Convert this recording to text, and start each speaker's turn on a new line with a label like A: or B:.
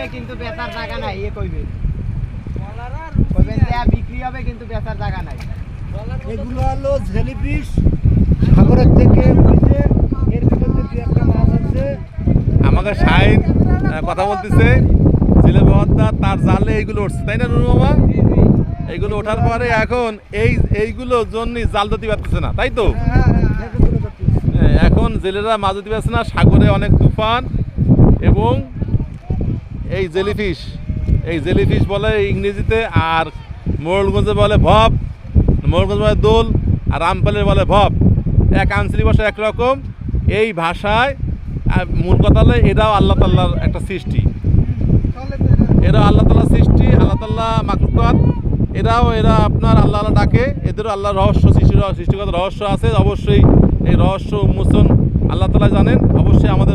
A: হবে কিন্তু বেচার জায়গা নাই, এ কইবেন কইবেন যে বিক্রি হবে কিন্তু বেচার জায়গা নাই।
B: এগুলো হলো জেলিফিশ, সাগরের থেকে উঠেছে, এর ভিতরে দু একটা মাছ আছে।
C: আমাকে সাইড কথা বলতেছে ছেলে বাবা তার জালে এইগুলো উঠছে, তাই না নুরু মামা? এইগুলো ওঠার পরে এখন এইগুলোর জন্য জাল ধরতে পারতেছে না, তাই তো? এখন জেলেরা মাছ ধরতে পারছে না, সাগরে অনেক তুফান এবং এই জেলিফিশ বলে ইংরেজিতে, আর মোড়লগঞ্জে বলে ভব, মোড়লগঞ্জ বলে দোল, আর রামপালের বলে ভব। এক আঞ্চলিক ভাষা একরকম, এই ভাষায় মূল কথা হলে এরাও আল্লাহ তাল্লাহর একটা সৃষ্টি, এরা আল্লাহ তাল্লাহর সৃষ্টি, আল্লাহ তাল্লাহ মাখলুকাত। এরা আপনার আল্লাহ আল্লাহ ডাকে, এদেরও আল্লাহর রহস্য সৃষ্টিগত রহস্য আছে। অবশ্যই এই রহস্য উন্মোচন আল্লাহ তাআলা জানেন। অবশ্যই আমাদের